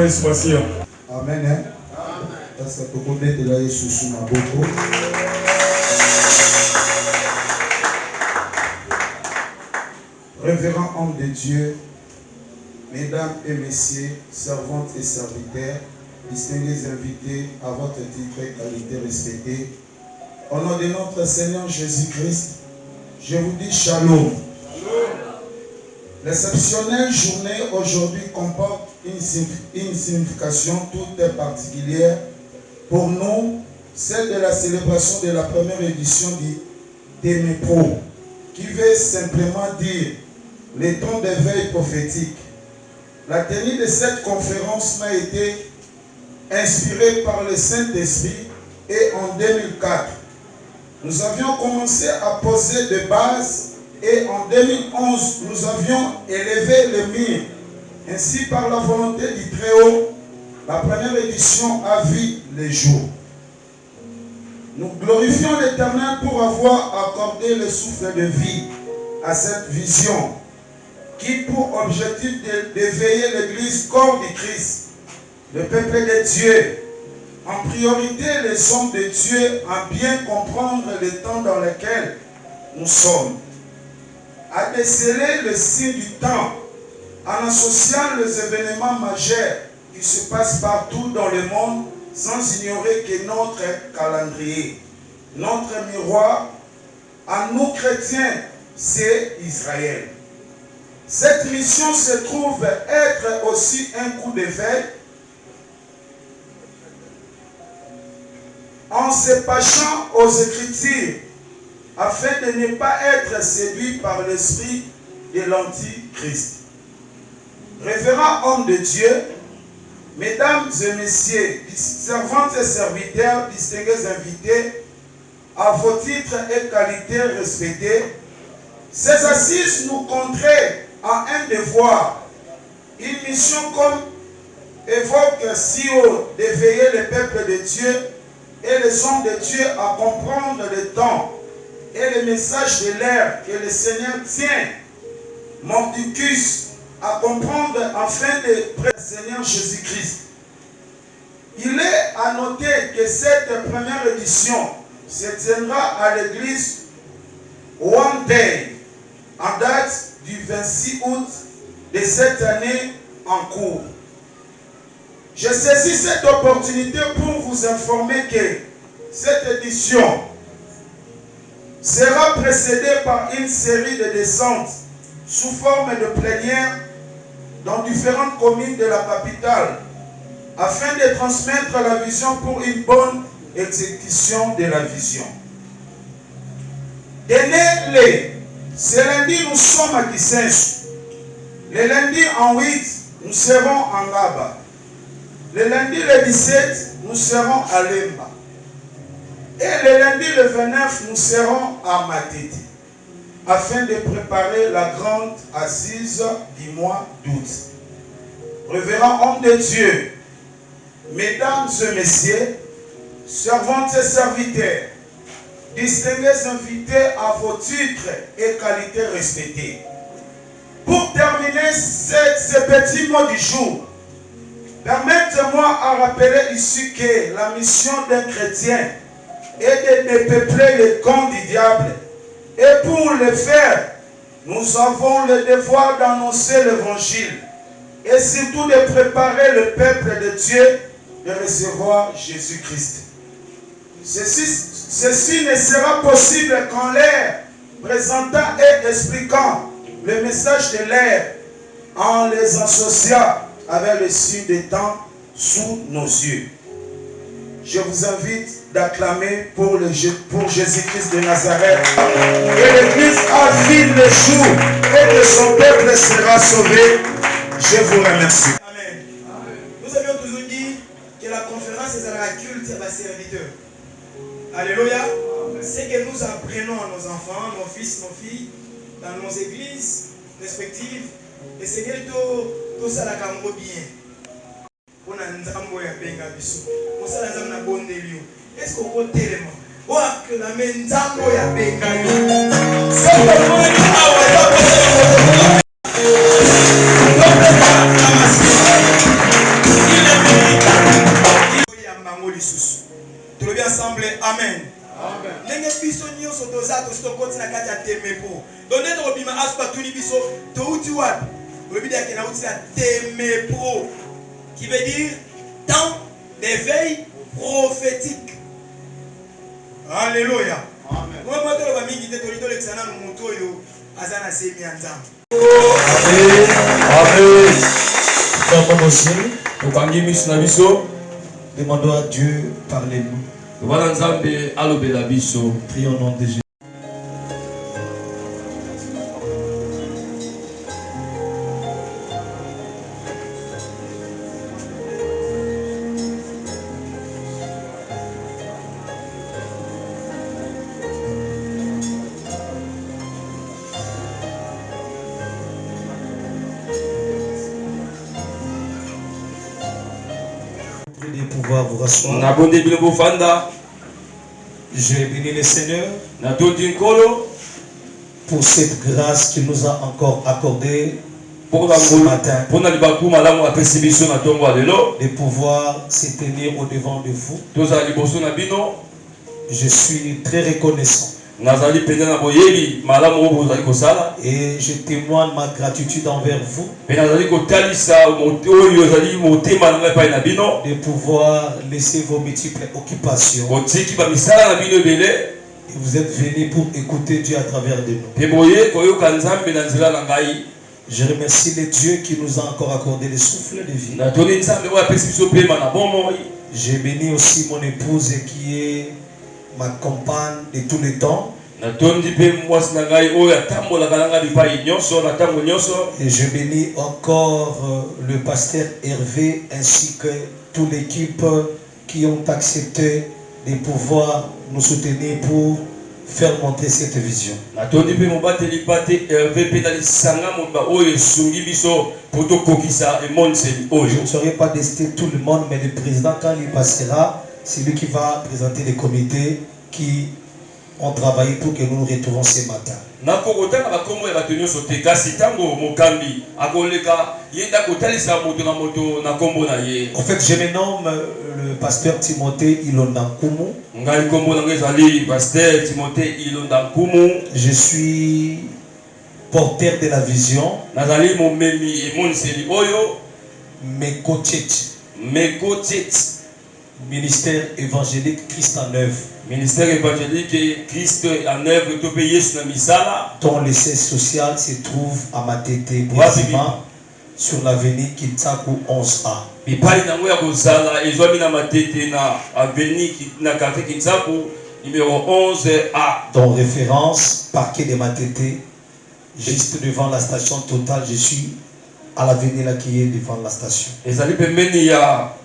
Amen. Parce que tout le monde est là sous ma bouche. Révérend homme de Dieu, mesdames et messieurs, servantes et serviteurs, distingués invités à votre titre et qualité respectée, au nom de notre Seigneur Jésus-Christ, je vous dis shalom. L'exceptionnelle journée aujourd'hui comporte une signification toute particulière pour nous, celle de la célébration de la première édition du Témépro, qui veut simplement dire les temps d'éveil prophétique. La tenue de cette conférence m'a été inspirée par le Saint-Esprit et en 2004, nous avions commencé à poser des bases et en 2011, nous avions élevé le mur. Ainsi, par la volonté du Très-Haut, la première édition a vu le jour. Nous glorifions l'Éternel pour avoir accordé le souffle de vie à cette vision qui pour objectif d'éveiller l'Église corps du Christ, le peuple de Dieu, en priorité les hommes de Dieu, à bien comprendre le temps dans lequel nous sommes, à déceler le signe du temps, en associant les événements majeurs qui se passent partout dans le monde, sans ignorer que notre calendrier, notre miroir, à nous chrétiens, c'est Israël. Cette mission se trouve être aussi un coup d'éveil en se penchant aux Écritures afin de ne pas être séduit par l'esprit de l'Antichrist. Révérend homme de Dieu, mesdames et messieurs, servantes et serviteurs, distingués invités, à vos titres et qualités respectés, ces assises nous contraient à un devoir, une mission comme évoque si haut d'éveiller le peuple de Dieu et les hommes de Dieu à comprendre le temps et le message de l'ère que le Seigneur tient, Mordicus, à comprendre afin de prêter le Seigneur Jésus-Christ. Il est à noter que cette première édition se tiendra à l'église One Day, en date du 26 août de cette année en cours. Je saisis cette opportunité pour vous informer que cette édition sera précédée par une série de descentes sous forme de plénière dans différentes communes de la capitale afin de transmettre la vision pour une bonne exécution de la vision. Tenez-les, ce lundi nous sommes à Kisensu. Le lundi en 8, nous serons en Gaba. Le lundi le 17, nous serons à Lemba. Et le lundi le 29, nous serons à Matete, afin de préparer la grande assise du mois d'août. Révérend homme de Dieu, mesdames et messieurs, servantes et serviteurs, distingués invités à vos titres et qualités respectées. Pour terminer ce petit mot du jour, permettez-moi à rappeler ici que la mission d'un chrétien est de dépeupler le camp du diable. Et pour le faire, nous avons le devoir d'annoncer l'évangile et surtout de préparer le peuple de Dieu de recevoir Jésus-Christ. Ceci ne sera possible qu'en l'air présentant et expliquant le message de l'air en les associant avec le signe des temps sous nos yeux. Je vous invite d'acclamer pour Jésus-Christ de Nazareth. Et l'Église a vu le jour et que son peuple sera sauvé. Je vous remercie. Amen. Nous avions toujours dit que la conférence est à la culte et à la serviteur. Alléluia. C'est que nous apprenons à nos enfants, nos fils, nos filles, dans nos églises respectives. Et c'est que tout ça la cambo bien. On a un zambo ya benga biso. On ça la zamna bonde lieu. Est-ce qu'on peut tellement? On a que la main zambo ya benga lieu. C'est le moment où Amen. Ndenge biso nyonso toza tokoti na kati ya temepo. Donc nde tokobima asu batuni biso touti wapi? Oyebi yake na uti na temepo. Qui veut dire temps d'éveil prophétique. Alléluia. Amen. Comment moi tolo ba mingi te toli tolo exana no moto yo azana semi anzam. Amen. Amen. Tokangi misu na biso. Demandons à Dieu, parlez-nous. Prions au nom de Jésus. De pouvoir vous rasseoir. Je bénis le Seigneur pour cette grâce qu'il nous a encore accordée ce matin, de pouvoir se tenir au devant de vous. Je suis très reconnaissant et je témoigne ma gratitude envers vous de pouvoir laisser vos multiples occupations. Et vous êtes venus pour écouter Dieu à travers de nous. Je remercie le Dieu qui nous a encore accordé le souffle de vie. Je bénis aussi mon épouse qui est ma compagne de tous les temps. Et je bénis encore le pasteur Hervé ainsi que toute l'équipe qui ont accepté de pouvoir nous soutenir pour faire monter cette vision. Je ne saurais pas décider tout le monde, mais le président, quand il passera, c'est lui qui va présenter les comités qui ont travaillé pour que nous nous retrouvons ce matin. En fait, je me nomme le pasteur Timothée Ilondankumu. Je suis porteur de la vision. Ministère évangélique Christ en œuvre. Ministère évangélique Christ en œuvre, dont le siège social se trouve à Matete, précisément sur l'avenue Kitsaku 11A. Numéro 11A. Dont référence, parquet de Matete, juste devant la station Total. Je suis à l'avenue là qui est devant la station. Et ça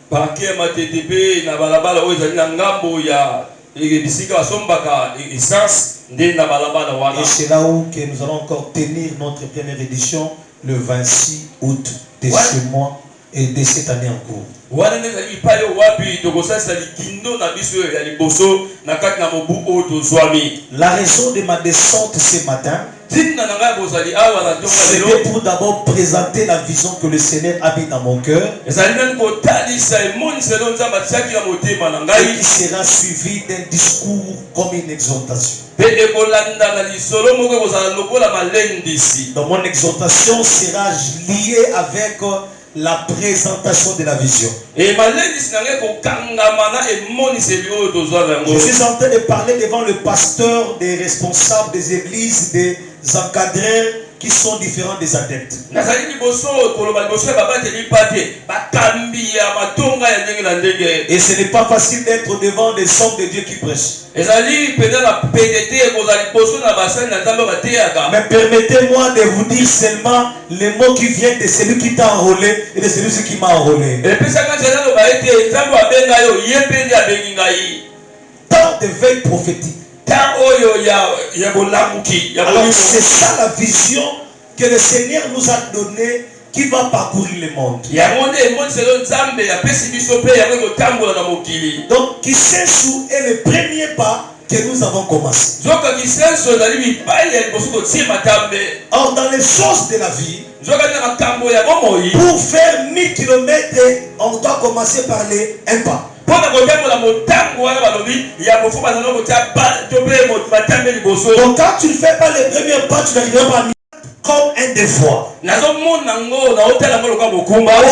parquet MATTP na balabala oyo ezali na ngambo ya bisika basombaka essence nde na balabala wana. Et c'est là où que nous allons encore tenir notre première édition le 26 août de ce mois et de cette année en cours. Wana nde ezali payo wapi tokosalisa likindo na biso ya liboso na kati na mobu oyo tozwami. La raison de ma descente ce matin, c'était pour d'abord présenter la vision que le Seigneur a mis dans mon cœur et qui sera suivi d'un discours comme une exhortation. Donc mon exhortation sera liée avec la présentation de la vision. Je suis en train de parler devant le pasteur, des responsables des églises, des encadreurs qui sont différents des adeptes. Et ce n'est pas facile d'être devant des hommes de Dieu qui prêchent. Mais permettez-moi de vous dire seulement les mots qui viennent de celui qui t'a enrôlé et de celui qui m'a enrôlé. Tant de veille prophétique. Alors c'est ça la vision que le Seigneur nous a donnée qui va parcourir le monde. Donc Kisensou est le premier pas que nous avons commencé. Or dans les choses de la vie, pour faire 1000 km, on doit commencer par les un pas. Donc quand tu ne fais pas les premiers pas, tu n'arriveras pas à comme un devoir.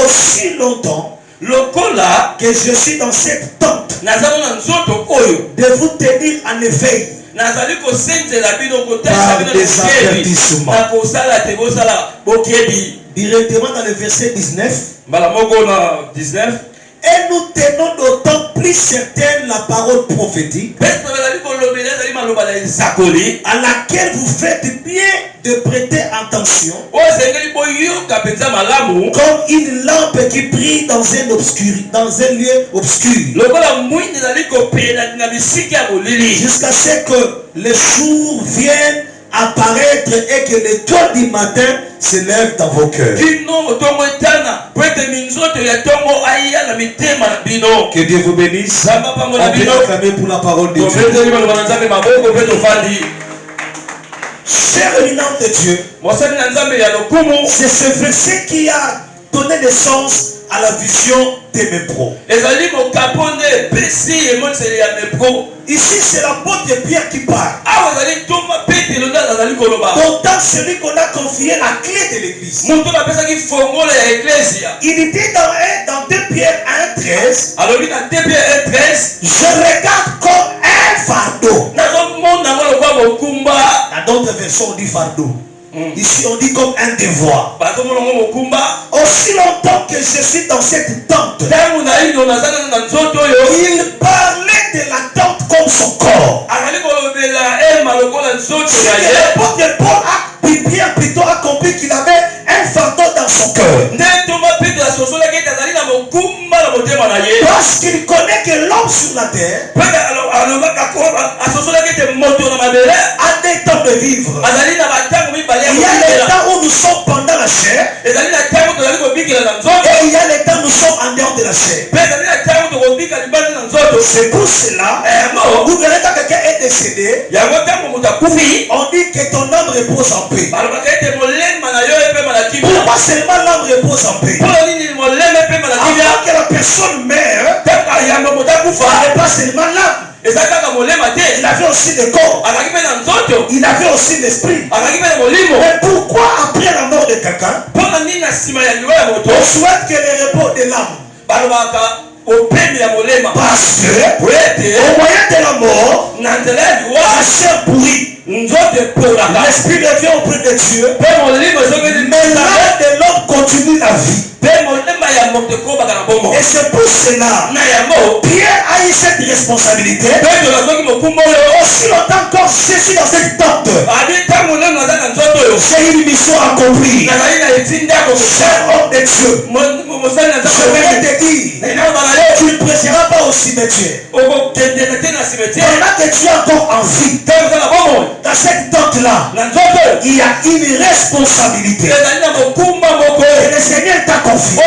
Aussi longtemps que je suis dans cette tente de vous tenir en éveil par des avertissements. Directement dans le verset 19. Et nous tenons d'autant plus certaine la parole prophétique à laquelle vous faites bien de prêter attention comme une lampe qui brille dans un lieu obscur jusqu'à ce que le jour vienne apparaître et que l'étoile du matin se lève dans vos cœurs. Que Dieu vous bénisse. On peut acclamer pour la parole de Dieu. Chers éminents de Dieu, c'est ce verset qui a donné naissance à la vision des Mépro. Ici, c'est l'apôtre Pierre qui parle. D'autant celui qu'on a confié la clé de l'église. Il était dans 2 Pierre 1,13. Je regarde comme un fardeau. Dans d'autres versions, on dit fardeau. Ici, on dit comme un devoir. Aussi longtemps que je suis dans cette tente, il parlait de la tente comme son corps. L'apôtre Paul a compris qu'il avait un fardeau dans son cœur. Parce qu'il connaît que l'homme sur la terre a des temps de vivre. Il y a les temps où nous sommes pendant la chair et il y a les temps où nous sommes en dehors de la chair. C'est pour cela, vous verrez quand quelqu'un est décédé, on dit que ton âme repose en paix. Pourquoi seulement l'âme repose en paix? Avant que la personne meure, il n'est pas seulement l'âme. Il avait aussi le corps. Il avait aussi l'esprit. Mais pourquoi après la mort de quelqu'un, on souhaite que le repos de l'âme? Parce que au moyen de la mort, la chair pourrit. L'esprit revient auprès de Dieu. Mais l'âme de l'homme continue la vie. Et c'est pour cela Pierre a eu cette responsabilité. Aussi longtemps que je suis dans cette tente, j'ai une mission accomplie. Cher homme de Dieu, je voudrais te dire, tu ne prêcheras pas au cimetière. Pendant que tu es encore en vie, dans cette tente-là, il y a une responsabilité. Et le Seigneur t'a confié.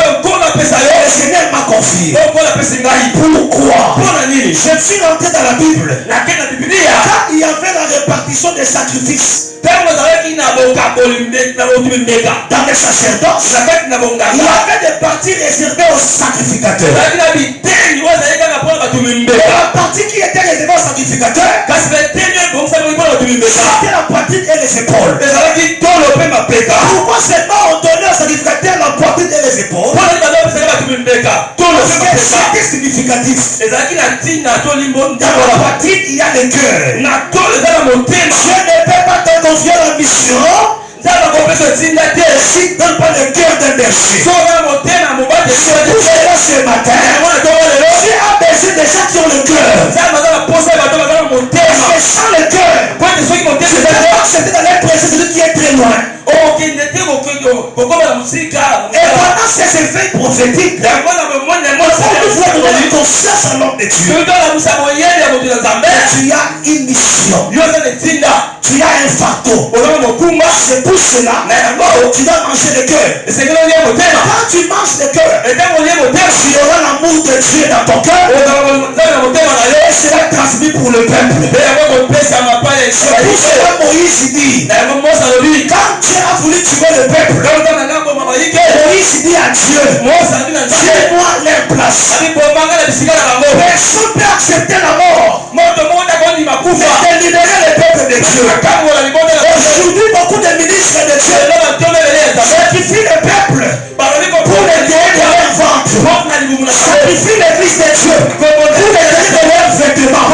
Le Seigneur m'a confié. Pourquoi? Je suis rentré dans la Bible. Quand il y avait la répartition des sacrifices dans les sacerdoces, il y avait des parties réservées aux sacrificateurs. La partie qui était réservée aux sacrificateurs, c'était la poitrine et les épaules. Pourquoi seulement on donnait aux sacrificateurs la poitrine et les épaules? C'était significatif. Dans la poitrine, il y a le cœur. Je ne peux pas te confier la mission si tu ne donnes pas le cœur d'un berger. C'est pour cela ce matin, tu as besoin des gens qui ont le cœur. Parce que sans le cœur, tu ne peux pas accepter d'aller prêcher celui qui est très loin. Et pendant ces éveils prophétiques, on doit donner confiance à l'homme de Dieu. Tu as une mission. Tu as un fardeau. C'est pour cela tu dois manger le cœur. Quand tu manges le cœur, tu auras l'amour de Dieu dans ton cœur. Et cela transmis pour le peuple. C'est pour cela Moïse dit, quand Dieu a voulu tuer le peuple, Moïse dit à Dieu, fais-moi leur place. de libérer le peuple de Dieu. Aujourd'hui, beaucoup de ministres de Dieu sacrifient le peuple pour les délais de leur ventre. Sacrifient l'église de Dieu pour les délais de leurs vêtements.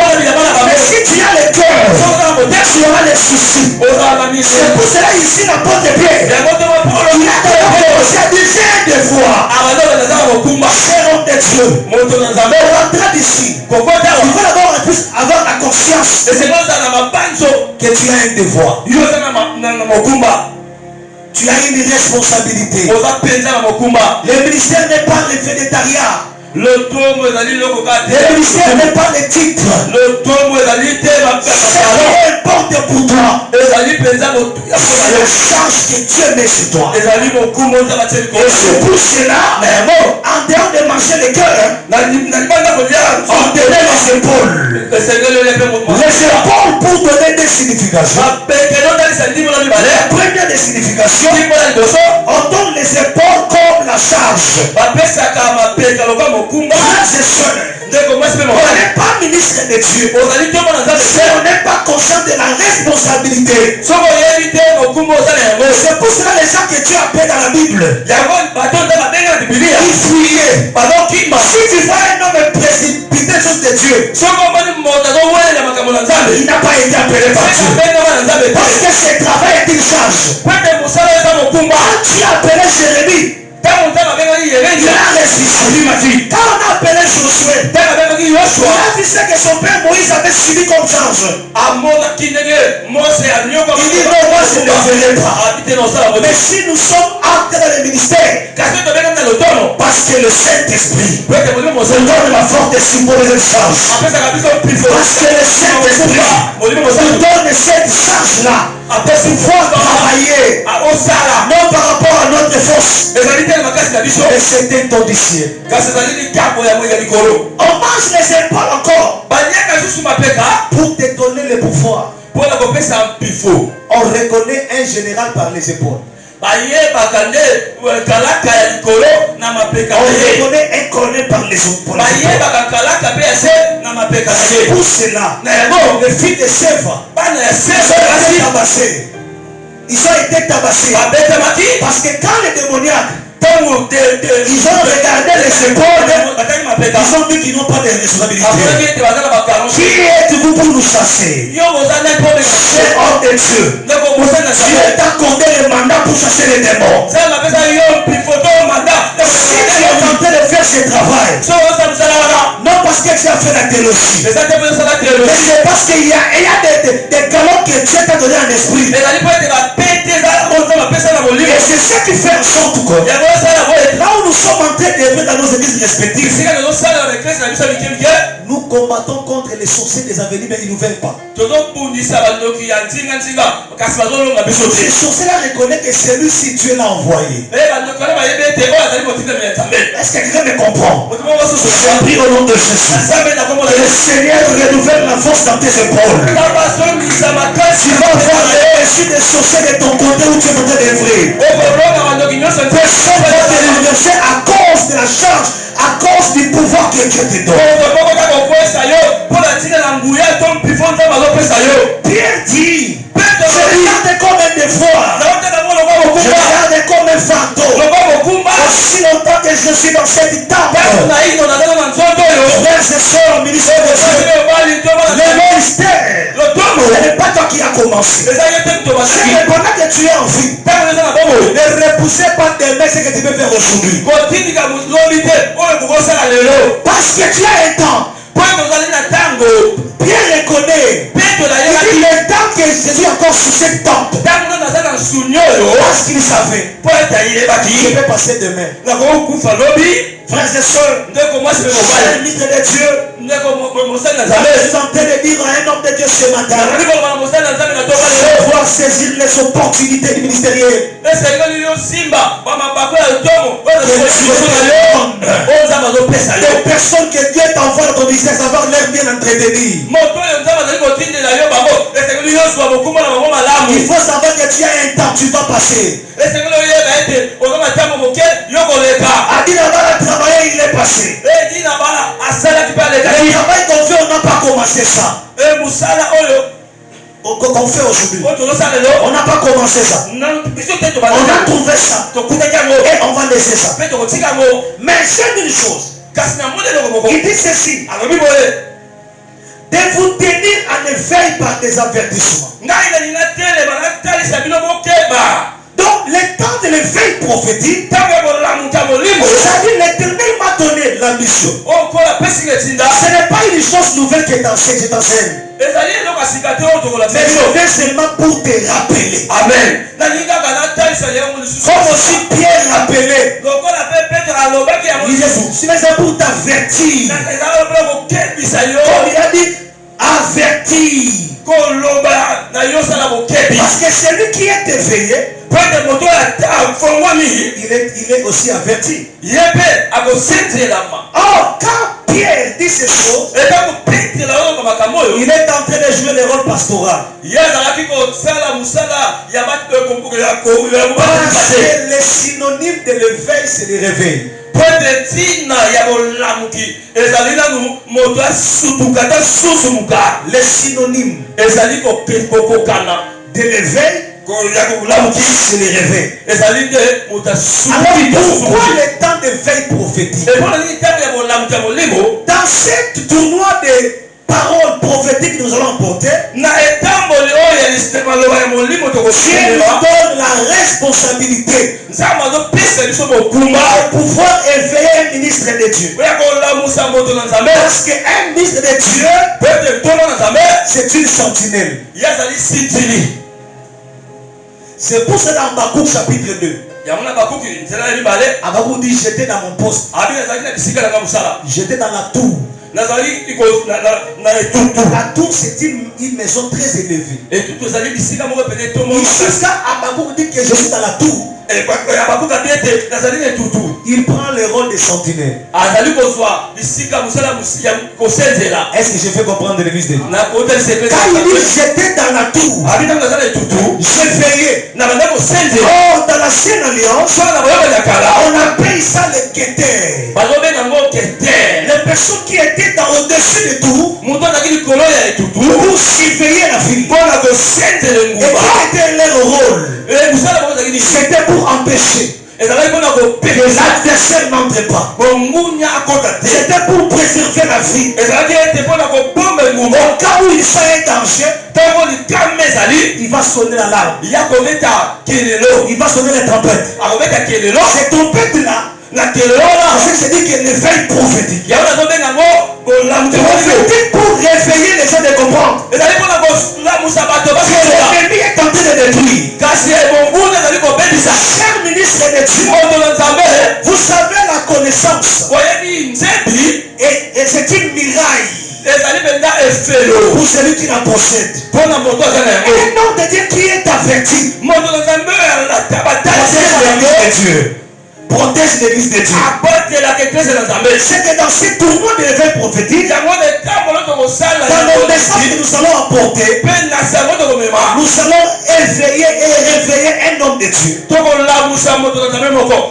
Mais si tu as le cœur, tu auras les soucis. C'est pour cela ici l'apôtre Pierre, il a d'abord commencé à dire de foi. Cher homme de Dieu, on rentrera d'ici. Il faut d'abord avoir la conscience que tu as un devoir. Tu as une responsabilité. Le ministère n'est pas le vénétariat. Le ministère n'est pas le titre. Ce qui importe pour toi, c'est la charge que Dieu met sur toi. Et c'est pour cela, en dehors de manger le cœur, on donnait les épaules. Les épaules pour donner des significations. La première des significations, on donne les épaules comme la charge. Frères et sœurs, on n'est pas ministre de Dieu. Si on n'est pas conscient de la responsabilité, c'est pour cela les gens que Dieu appelle dans la Bible, ils fuyaient. Si tu vois un homme précipité choses de Dieu, il n'a pas été appelé par Dieu. Parce que ce travail est une charge. Quand tu as appelé Jérémie, il a résisté. Quand on a appelé Josué, il a vu ce que son père Moïse avait subi comme charge. Il dit non, moi je ne le ferai pas. Mais si nous sommes entrés dans le ministère, parce que le Saint-Esprit nous donne la force de supporter cette charge. Parce que le Saint-Esprit nous donne cette charge-là. Pour pouvoir travailler, non par rapport à notre force, et c'est interdiciel. On mange les épaules encore pour te donner le pouvoir. On reconnaît un général par les épaules. On reconnaît un colonel par les épaules. C'est pour cela, les filles de Sèvres, ils ont été tabassés. Parce que quand les démoniaques, ils ont regardé les épaules, ils ont dit qu'ils n'ont pas de responsabilité. Qui êtes-vous pour nous chasser? C'est homme de Dieu. Dieu t'a accordé le mandat pour chasser les démons. Si tu es en train de faire ce travail, non parce que tu as fait la théologie, mais c'est parce qu'il y a des galons que Dieu t'a donné en esprit. Et c'est ce qui fait en sorte que là où nous sommes en train d'œuvrer dans nos églises respectives, nous combattons contre les sorciers des avenues, mais ils ne nous veulent pas. Ces sorciers-là reconnaissent que celui-ci Dieu l'a envoyé. Est-ce que quelqu'un me comprend? Je prie au nom de Jésus. Que le Seigneur renouvelle la force dans tes épaules. Tu vas avoir reçu des sorciers de ton côté où tu es en train d'œuvrer. Personne ne va te renverser à cause de la charge, à cause du pouvoir que Dieu te donne. Pierre dit, je regarde comme un devoir, je regarde comme un fantôme. Aussi longtemps que je suis dans cette table, frères et sœurs, ministère de Dieu, le ministère, ce n'est pas toi qui as commencé. C'est pendant que tu es en vie. Ne repoussez pas tes mains ce que tu peux faire aujourd'hui. Parce que tu as un temps. Pierre reconnaît. Il est temps que Jésus encore sous cette tente. Parce qu'il savait. Je vais passer demain. Frères et sœurs, chers ministres de Dieu, je suis en train de dire à un homme de Dieu ce matin, devoir saisir les opportunités ministérielles. Les personnes que Dieu t'envoie dans ton ministère, savoir l'air bien entretenu. Il faut savoir que tu as un temps, tu vas passer. Travailler, il est passé. Le travail qu'on fait, on n'a pas commencé ça. Qu'on fait aujourd'hui. On n'a pas commencé ça. On a trouvé ça. Et on va laisser ça. Mais c'est une chose. Il dit ceci. De vous tenir en éveil par des avertissements. Donc, le temps de l'éveil prophétique, c'est-à-dire l'Éternel m'a donné la mission. Ce n'est pas une chose nouvelle que j'enseigne. Mais je viens seulement pour te rappeler. Amen. Comme aussi Pierre rappelait. C'est pour t'avertir. Comme il a dit, avertir. Parce que celui qui est éveillé, il est aussi averti. Oh, quand Pierre dit ces choses, il est en train de jouer le rôle pastoral. Parce que le synonyme de l'éveil, c'est le réveil. Le synonyme de l'éveil, c'est le réveil. Alors pourquoi le temps d'éveil prophétique? Dans ce tournoi de paroles prophétiques que nous allons porter, Dieu nous donne la responsabilité de pouvoir éveiller un ministre de Dieu. Parce qu'un ministre de Dieu, c'est une sentinelle. C'est pour cela dans Habakkuk chapitre 2. Habakkuk dit j'étais dans mon poste. J'étais dans la tour. La tour c'est une maison très élevée. Ici ça Habakkuk dit que je suis dans la tour. Il prend le rôle de sentinelle. Est-ce que je fais comprendre l'église de Dieu? Quand il dit j'étais dans la tour, j'ai veillé. Oh, dans l'ancienne alliance, on appelle ça le guetteur. Les personnes qui étaient au-dessus de tout pour surveiller la ville. Et quel était leur rôle? C'était pour empêcher que l'adversaire n'entre pas. C'était pour préserver la vie. Au cas où il fait un danger, il va sonner l'alarme. Il va sonner les trompettes. Ces trompettes là, c'est dit que l'éveil prophétique. Prophétique pour réveiller les gens de comprendre que l'ennemi est en train de détruire. Cher ministre de Dieu, vous savez la connaissance. Et c'est une miraille pour celui qui la possède. Un homme de Dieu qui est averti. Protège l'église de Dieu. C'est que dans ce tournoi de l'éveil prophétique, dans le message que nous allons apporter, nous allons éveiller et réveiller un homme de Dieu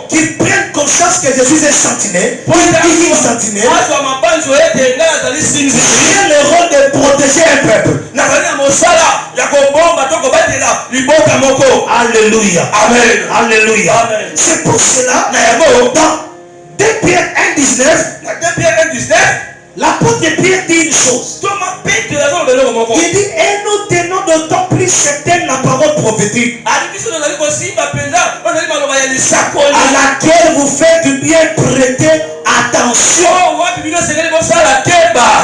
qui prenne conscience que je suis un sentinelle. Une sentinelle. J'ai le rôle de protéger un peuple. Alléluia. Amen. Alléluia. C'est pour cela, dans 2 Pierre 1,19, l'apôtre Pierre dit une chose. Il dit, et nous tenons d'autant plus certaine la parole prophétique à laquelle vous faites bien prêter attention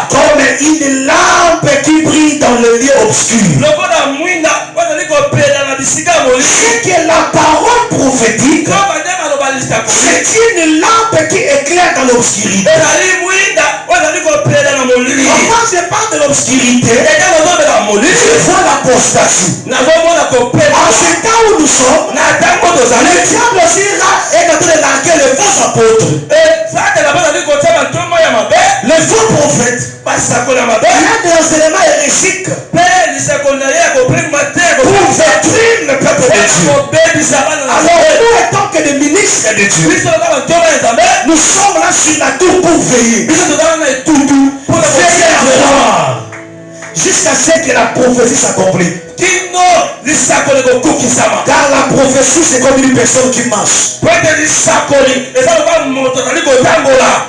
comme une lampe qui brille dans le lieu obscur. C'est que la parole prophétique, c'est une lampe qui éclaire dans l'obscurité. Quand je parle de l'obscurité, je vois l'apostasie. En ce temps où nous sommes, le diable aussi est en train de larguer les faux apôtres. Les faux prophètes. Il y a des enseignements hérétiques. peuple de Dieu. Alors nous, étant que des ministres de Dieu, nous sommes là sur la tour pour veiller. Veiller à voir jusqu'à ce que la prophétie s'accomplisse. Car la prophétie, c'est comme une personne qui marche.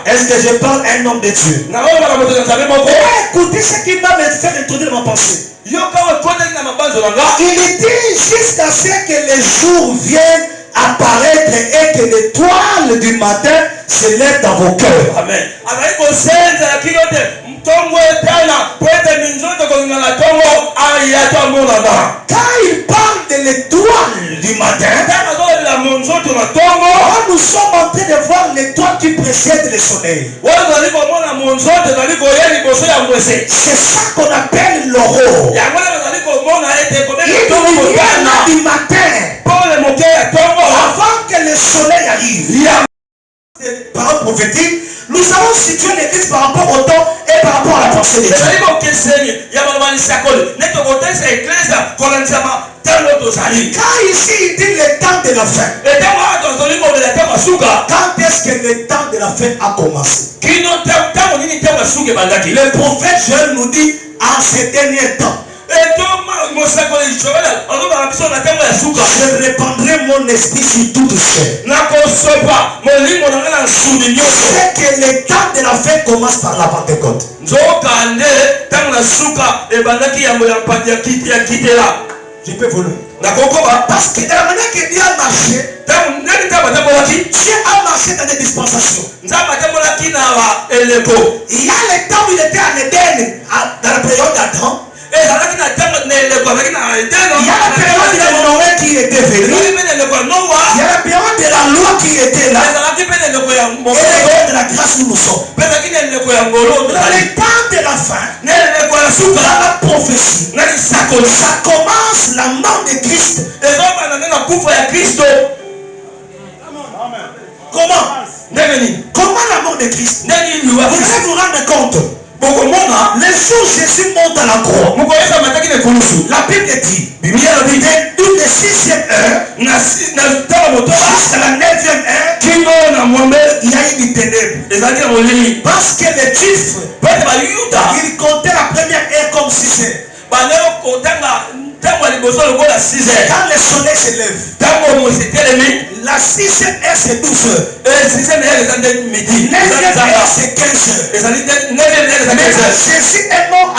Est-ce que je parle à un homme de Dieu? Écoutez ce qui va me faire introduire ma pensée. Il dit jusqu'à ce que les jours viennent apparaître et que l'étoile du matin se lève dans vos cœurs. Amen. Quand il parle de l'étoile du matin, nous sommes en train de voir l'étoile qui précède le soleil. C'est ça qu'on appelle l'aurore. Il du matin, avant que le soleil arrive. Parole prophétique, nous avons situé l'église par rapport au temps et par rapport à la pensée de Dieu. Car ici il dit le temps de la fin. Quand est-ce que le temps de la fin a commencé? Le prophète Joël nous dit en ces derniers temps. Je répandrai mon esprit sur toute chair. C'est que le temps de la fin commence par la Pentecôte. Je peux voler. Parce que de la manière que Dieu a marché, Dieu a marché dans des dispensations. Il y a le temps où il était en Éden, dans la période d'Adam. Il y a la période de Noé qui était venu. Il y a la période de la loi qui était là. Et la période de la grâce où nous sommes. Dans le temps de la fin, dans la prophétie, ça commence la mort de Christ. Comment? Comment la mort de Christ? Vous allez vous rendre compte. Le jour Jésus monte à la croix, la Bible dit, toute la 6e heure, jusqu'à la 9e heure, il y a eu des ténèbres. Parce que les Juifs, ils comptaient la première heure comme 6 heures. Quand le soleil se lève, la 6e heure c'est 12 heures. 9e heure c'est 15 heures. Mais Jésus est mort à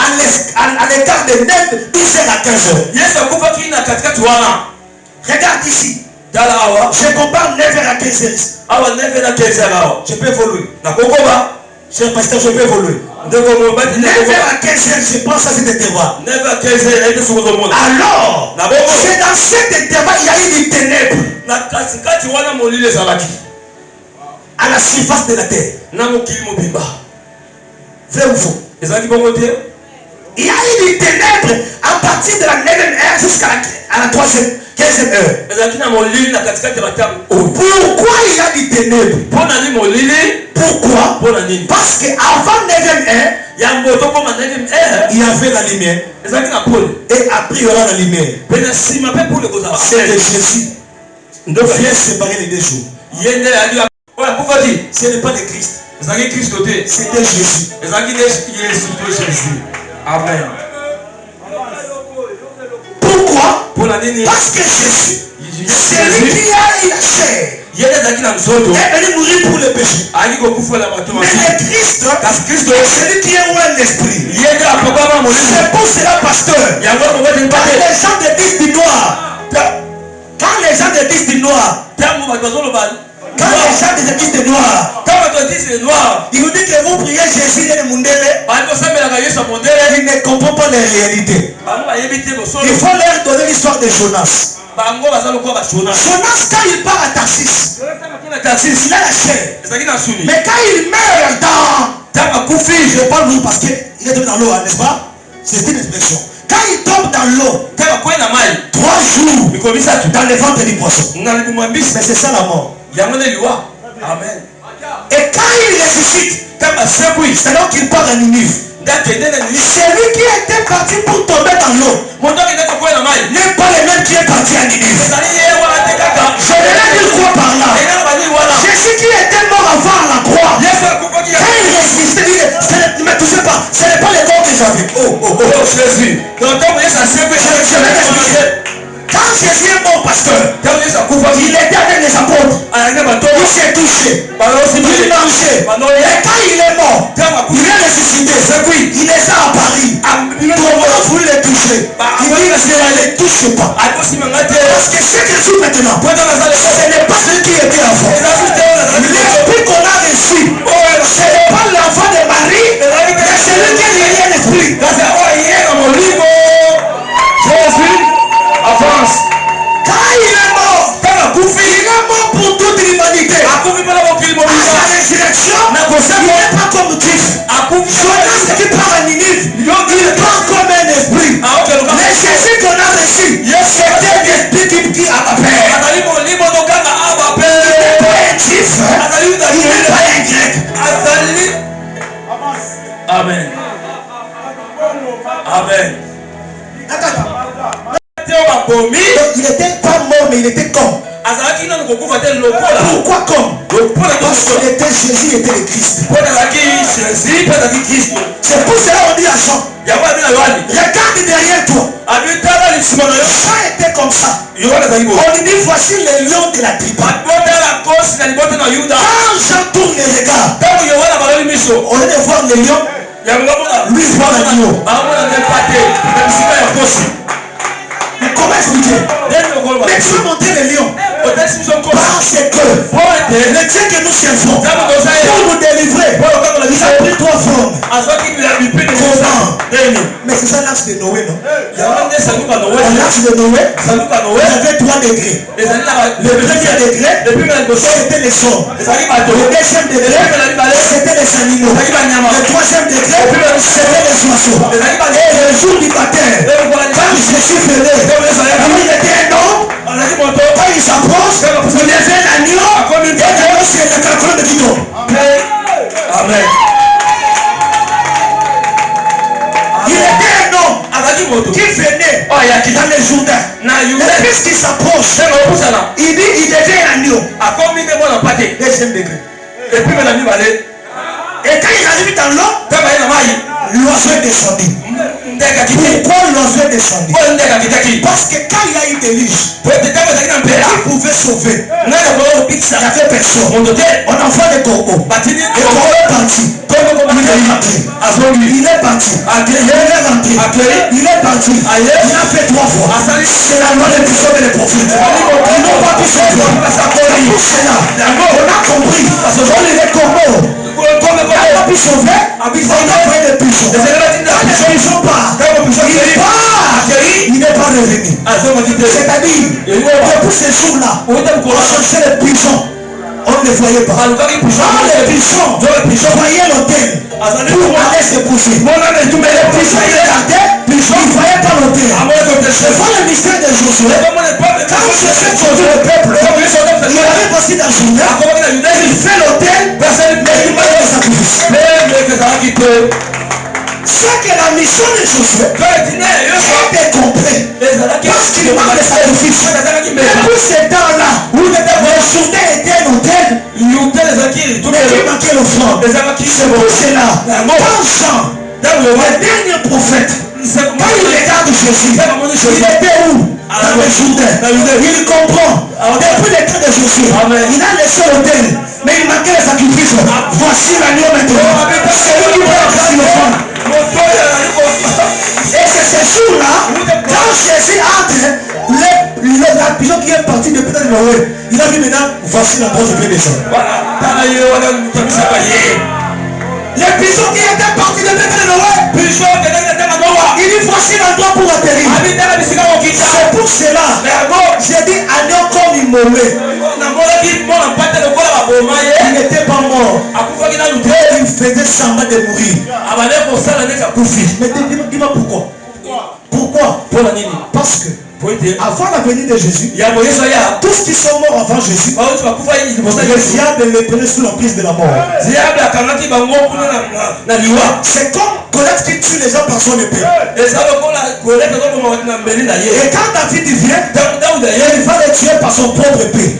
l'écart de 12 heures à 15 heures. Regarde ici. Je compare 9 heures à 15 heures. Je peux évoluer. Cher pasteur, je peux évoluer. 9 heures à 15 heures, je pense à cet intervalle. Alors, c'est dans cet intervalle il y a eu des ténèbres à la surface de la terre. Vrai ou faux? Il y a eu des ténèbres à partir de la 9e heure jusqu'à la 3e, 15e heure. Pourquoi il y a des ténèbres? Pourquoi? Parce qu'avant 9e heure, il y avait la lumière. Et après il y aura la lumière. C'est de Jésus. Donc viens séparer les deux jours. Ce n'est pas de Christ. C'était Jésus. Amen. Pourquoi? Parce que Jésus, c'est lui qui a eu la chair. Il est venu mourir pour le péché. Mais le Christ, c'est lui qui est loin de l'esprit. C'est pour cela, pasteur, quand les gens te disent du noir, quand les gens te disent du noir, quand les gens te disent du noir, ils vous disent que vous priez Jésus et le Mundele, ils ne comprennent pas les réalités. Il faut leur donner l'histoire de Jonas. Jonas, quand il part à Tarsis, il a la chair. Mais quand il meurt dans je parle vous parce qu'il est tombé dans l'eau, n'est-ce pas? C'est une expression. Quand il tombe dans l'eau, 3 jours dans le ventre du poisson. Mais c'est ça la mort. Amen. Et quand il ressuscite, c'est alors qu'il part à Ninive. C'est lui qui était parti pour tomber dans l'eau. N'est pas le même qui est parti parti à Ninive. Je vais dire quoi par là? Jésus qui était mort avant la croix, quand il résistait, il ne me touchez pas, ce n'est pas le corps que j'avais. Jésus. Je vais t'expliquer. Quand Jésus est mort, pasteur, il était avec les apôtres. Il s'est touché. Il marchait. Et quand il est mort, il est ressuscité. Il les a apparus. Comment vous les touchez? Il dit je ne les touche pas. Parce que ce que je suis maintenant, ce n'est pas ce qui était avant. L'esprit qu'on a reçu, ce n'est pas l'enfant de Marie, mais celui qui est lié à l'esprit. Jésus avance. Quand il est mort, il est mort pour toute l'humanité. À sa résurrection, il n'est pas comme Christ. Jonas qui part à Ninive, il part comme un esprit. Mais Jésus qu'on a reçu, c'était un esprit qui a ma père. Il n'est pas un juif, il n'est pas un grec. Amen. Amen. Il n'était pas mort, mais il était comme. Pourquoi comme? Parce qu'il était Jésus, était le Christ. C'est pour cela qu'on dit à Jean, regarde derrière toi. Jean était comme ça. On lui dit voici le lion de la tribu. Quand Jean tourne le regard, au lieu de voir le lion, lui voit l'agneau. Comment expliquer? Mais tu veux monter les lions. Parce que le Dieu que nous cherchons pour nous délivrer, il a pris 3 formes. Comment? Mais c'est ça l'axe de Noé, non? L'axe de Noé, il avait 3 degrés. Le premier degré, c'était les sommes. Le deuxième degré, c'était les animaux. Le troisième degré, c'était les oiseaux. Et le jour du baptême, quand Jésus venait, il était un homme. Quand il s'approche, il devient l'agneau. Et Dieu, c'est le calcul de Guido. Amen. Il était un homme qui venait dans les Jourdains. Et puisqu'il s'approche, il dit il devient l'agneau. Deuxième degré. Et quand il arrive dans l'eau, l'oiseau est descendu. Pourquoi l'oiseau est descendu? Parce que quand il y a eu des riches, il pouvait sauver. Il n'y avait personne. On envoie des corbeaux. Le corbeau est parti. Il est parti. Il est parti. Il a fait 3 fois. C'est la loi des puissants et des prophètes. Ils n'ont pas pu sauver. Pour cela, on a compris. Les corbeaux, on n'a pas pu sauver. On a fait des puissants. Les puissants partent. Il n'est pas revenu. C'est-à-dire, depuis ce jour-là, on cherchait les puissants. On ne les voyait pas. Les puissants voyaient l'autel pour aller se pousser. Les puissants ils regardaient, ils ne voyaient pas l'autel. C'est pas le mystère de Josué. Quand Josué sauve le peuple, il arrive aussi dans Juda, il fait l'autel, mais il met le sacrifice. C'est que la mission de Josué était complète. Parce qu'il manque de sacrifice. Et pour ces temps-là, où le Jourdain était un hôtel, mais il manquait l'offrande. C'est pour cela, quand Jean, le dernier prophète, quand il regarde Jésus, il était où? Dans le Jourdain. Il comprend. Depuis le temps de Jésus, il a laissé l'hôtel, mais il manquait le sacrifice. Voici l'agneau maintenant. C'est lui qui va faire l'offrande. Et c'est ce jour-là, quand Jésus entre, la pigeon qui est partie depuis le Noé, il a vu maintenant, voici la porte de descendre. Les pigeons qui étaient partis depuis le Noé, il dit voici l'endroit pour atterrir. C'est pour cela, j'ai dit agneau comme il mourait. Il n'était pas mort. Il faisait semblant de mourir. Mais dis-moi pourquoi. Pourquoi? Parce que avant la venue de Jésus, tous qui sont morts avant Jésus, le diable les prenait sous l'emprise de la mort. C'est comme Goliath qui tue les gens par son épée. Et quand David vient, il va les tuer par son propre épée.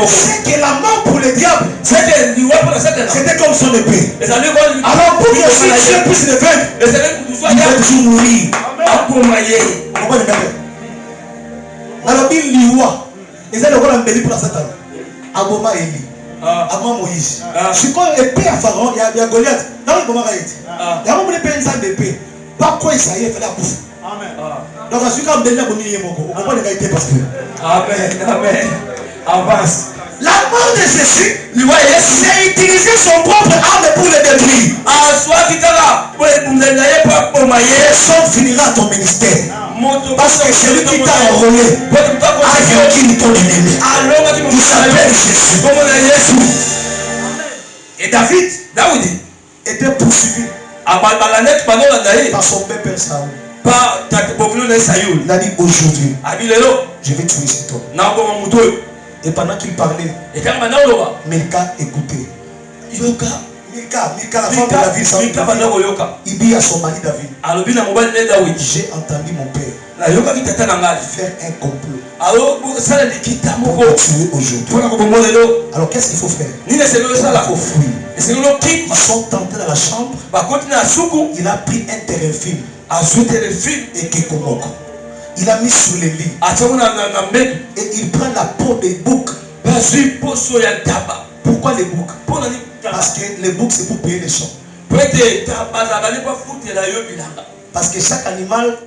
C'est que la mort pour le diable, c'était comme son épée. Alors pour que si Dieu puisse le vaincre, il va toujours mourir. Alors il liwa. Et ça le rôle embelli pour la Satan. Aboma Eli. Aboma Moïse. Je crois épée à Pharaon, il y a Goliath. Non, il commence à être. Il y a un épée, une épée. Pas quoi Isaïe, il fallait accoucher. Donc à celui qui a embelli la bonne yémoko. On comprend les qualités parce que. Amen. Avance. La mort de Jésus, c'est utiliser son propre arme pour le détruire. Son finira ton ministère. Parce que celui qui t'a enrôlé a vaincu ton ennemi. Tu s'appelles Jésus. Et David était poursuivi par son père Saoul. Il a dit aujourd'hui, je vais tuer cet homme. Et pendant qu'il parlait, Milka écoutait. Milka, la femme de David, il dit à son mari David, j'ai entendu mon père faire un complot pour tuer aujourd'hui. Alors qu'est-ce qu'il faut faire? Il faut fuir. Ils sont tentés dans la chambre. Il a pris un téléfilm et Kekomoko. Il a mis sur les lits. Et il prend la peau des boucs. Pourquoi les boucs? Parce que les boucs c'est pour payer les champs. Parce que chaque animal